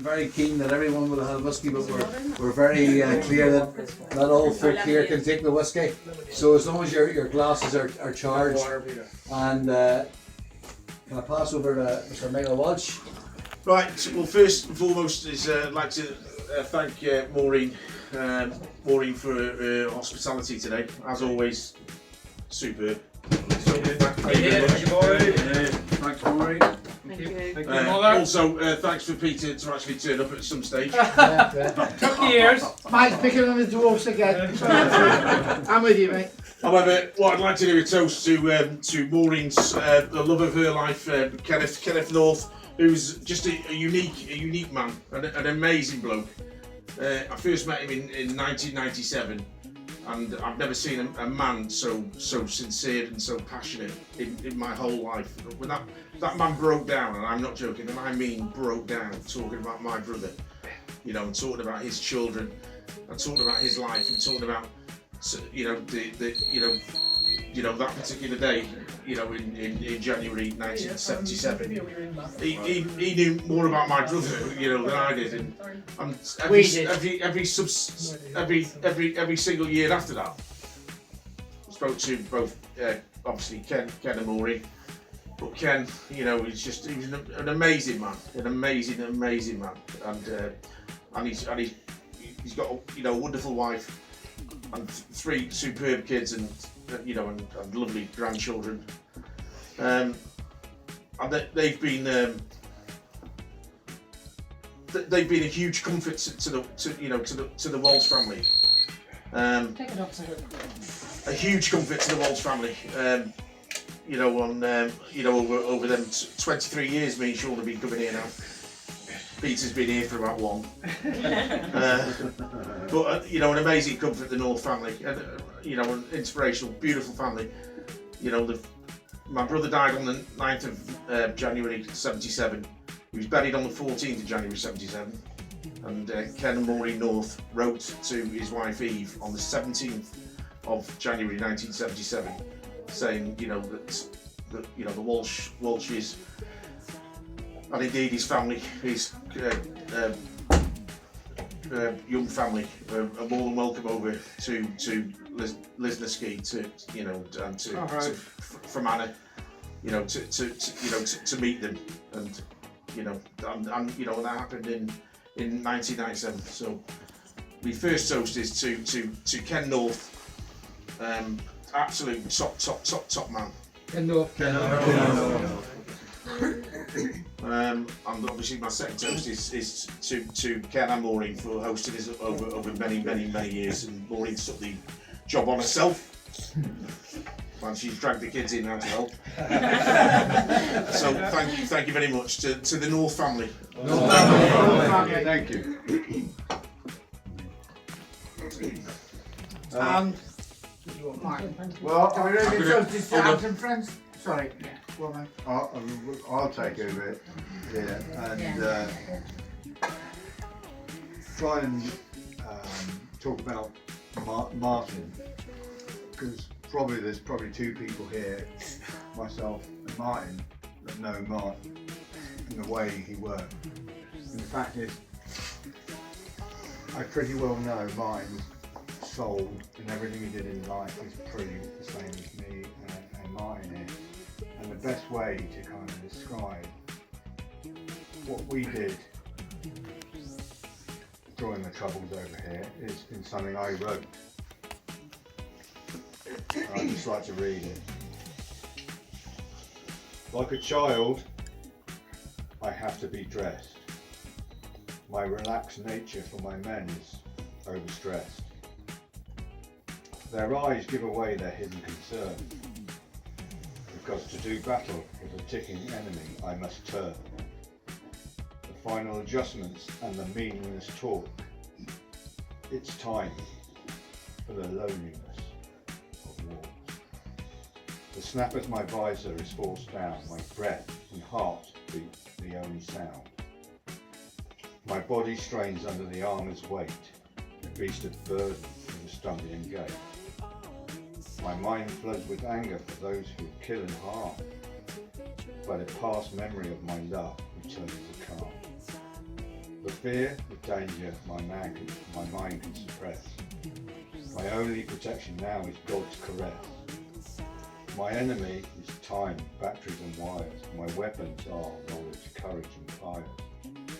very keen that everyone will have whiskey, but we're very clear that not all folk here can take the whiskey. So as long as your glasses are charged, and can I pass over to Mr. Michael Walsh? Right, well first and foremost is I'd like to thank Maureen for her hospitality today. As always, superb. Thank you very much. Thanks, Maureen. Thank you. Also, thanks for Peter to actually turn up at some stage. Took years. Mike's picking on the dwarfs again. I'm with you, mate. However, what I'd like to do is toast to Maureen's the love of her life, Kenneth North, who's just a unique man, an amazing bloke. I first met him in 1997, and I've never seen a man so sincere and so passionate in my whole life. When that man broke down, and I'm not joking, and I mean broke down, talking about my brother, and talking about his children, and talking about his life, and talking about that particular day, in January 1977, he knew more about my brother, than I did, and every single year after that, I spoke to both, obviously Ken and Maureen, but Ken, he was an amazing man, an amazing man, and he's got a wonderful wife and 3 superb kids and lovely grandchildren, and they've been a huge comfort to the Walsh family. A huge comfort to the Walsh family. Over them 23 years, me and Sean have been coming here now. Peter's been here for about 1. But an amazing comfort, the North family, and an inspirational, beautiful family. My brother died on the 9th of January 77. He was buried on the 14th of January 77. And Ken and Maureen North wrote to his wife Eve on the 17th of January 1977, saying that the Walshes, and indeed his family, his young family, are more than welcome over to Lisnaskey from Anna, to meet them, and that happened in 1997. So the first toast is to Ken North, absolute top man. Ken North. And obviously my second toast is to Ken and Maureen for hosting us over many years, and Maureen took the job on herself, and she's dragged the kids in now to help. So thank you very much to the North family. Thank you. And Well, are we ready to toast this to Hampton friends? Sorry. Yeah. Go on, mate. I'll take over it. Yeah, and try and talk about Martin, because there's probably 2 people here, myself and Martin, that know Martin and the way he worked. And the fact is, I pretty well know Martin's soul and everything he did in life is pretty the same as me and Martin is. And the best way to kind of describe what we did during the troubles over here is in something I wrote. I'd just like to read it. Like a child, I have to be dressed. My relaxed nature for my men is overstressed. Their eyes give away their hidden concern, because to do battle with a ticking enemy I must turn. The final adjustments and the meaningless talk. It's time for the loneliness of war. The snap as my visor is forced down, my breath and heart beat the only sound. My body strains under the armour's weight, a beast of burden in the stumbling gait. My mind floods with anger for those who kill and harm, by the past memory of my love returns to calm. The fear of danger my mind can suppress. My only protection now is God's caress. My enemy is time, batteries and wires. My weapons are knowledge, courage and fire.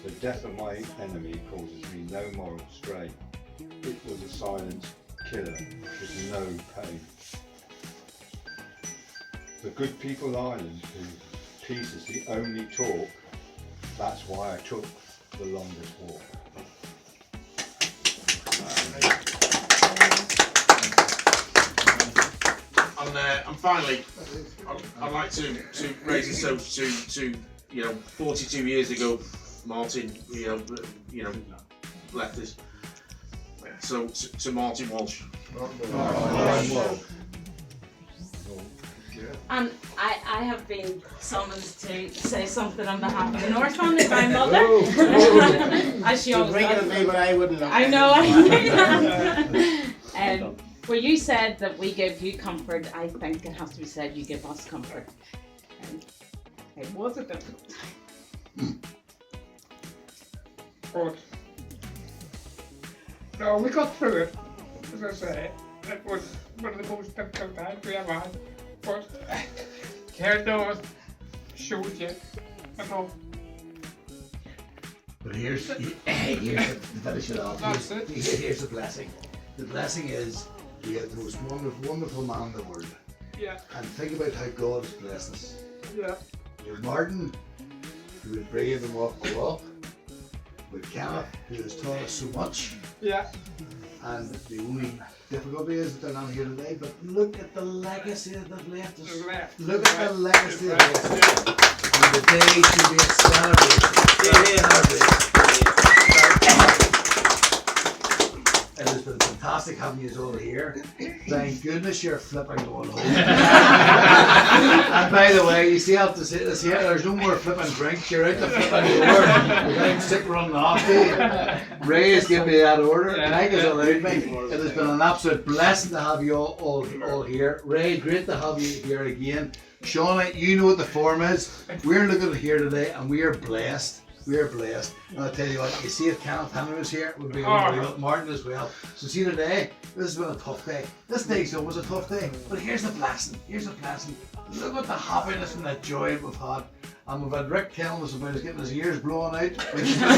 The death of my enemy causes me no moral strain. It was a silent killer with no pain. The good people island, whose peace is the only talk, that's why I took the longest walk. And finally, I'd like to raise a toast to 42 years ago, Martin, left us. So to Martin Walsh. And I have been summoned to say something on behalf of the Northland, my mother. As she always does. Me, but I wouldn't know. I know, well, you said that we give you comfort. I think it has to be said you give us comfort. It was a difficult time. But no, we got through it. As I say, it was one of the most difficult times we ever had. But God knows, showed you enough. But here's to finish it off. That's it. Here's the blessing. The blessing is we have the most wonderful man in the world. Yeah, And think about how God has blessed us. yeah, With Martin, who is brave and walk the walk. With Kenneth, who has taught us so much. yeah. And the only difficulty is that they're not here today, but look at the legacy that they've left us. There's left. Look at the legacy they've Right. left us. And the day should be a celebration. It has been fantastic having you all here. Thank goodness you're flipping going home. And by the way, you see how to say this here, there's no more flipping drinks, you're out the flipping door. I'm sick running off to you. Ray has given me that order, Mike has allowed me. It has been an absolute blessing to have you all here. Ray, great to have you here again. Shauna, you know what the form is. We're looking here today and we are blessed. We are blessed. And I'll tell you what, you see if Kenneth Henry was here, it would be unbelievable. Martin as well. So see today, this has been a tough day. This day's always a tough day. But here's the blessing. Here's the blessing. Look at the happiness and the joy we've had. And we've had Rick telling us about us getting his ears blown out. Which is great.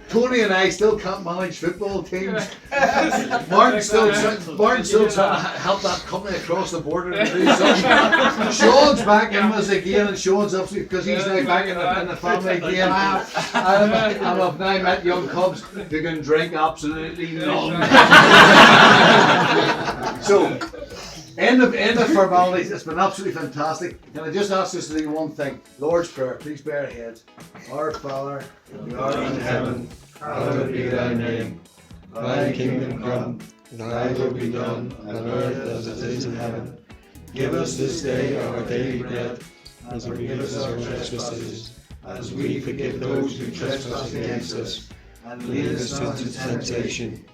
Tony and I still can't manage football teams. Martin's still trying to help that company across the border to do something. Sean's back in us again, and Sean's upset because he's now back in the family again. And I've now met young cubs who can drink absolutely none. So, end of formalities. It's been absolutely fantastic. Can I just ask us to do one thing? Lord's Prayer, please bear our heads. Our Father, who art in heaven, hallowed be thy name. Thy kingdom come, thy will be done on earth as it is in heaven. Give us this day our daily bread, and forgive us our trespasses, as we forgive those who trespass against us. And lead us not into temptation.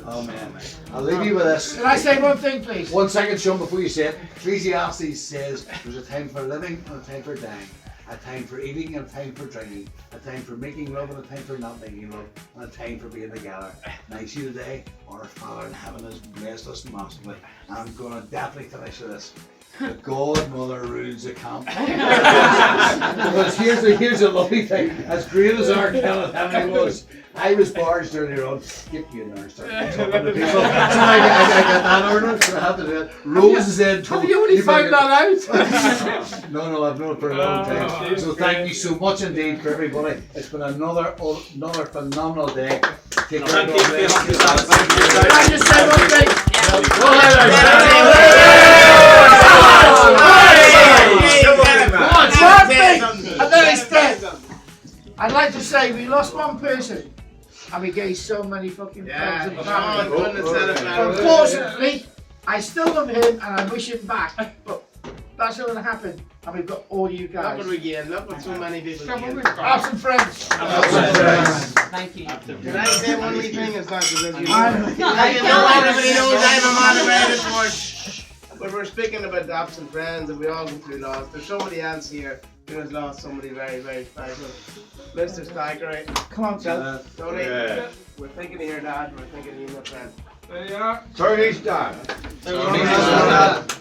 Amen. I'll leave you with this. Can I say one thing, please? 1 second, Sean, before you say it. Ecclesiastes says there's a time for living and a time for dying, a time for eating and a time for drinking, a time for making love and a time for not making love, and a time for being together. And I see today, our Father in heaven has blessed us massively. And I'm going to definitely finish with this. The Godmother rules the camp. Because here's a lovely thing. As great as our Kenneth Henry was, I was barged earlier on. Skip you in there, start talking to people. So I got that order, so I have to do it. Rose is in. Have you only found that out? No, I've known it for a long time. So thank you so much indeed for everybody. It's been another phenomenal day. Take care. Can I just say one thing? Go ahead. And then it's dead. I'd like to say we lost one person and we gave so many fucking friends and family. Unfortunately, I still love him and I wish him back, but that's not going to happen. And we've got all you guys. Love it again, love it so many people again. Have some friends. Thank you. Can I say one wee thing? It's not because you know. I'm- Everybody knows I'm a moderator for when we're speaking about the absent friends and we all go through loss, there's somebody else here who has lost somebody very, very special. Mr. Steiger, Come on, Phil. Tony, Yeah. we're thinking of your dad, we're thinking of you, my friend. There you are. Tony's dad. Tony's dad.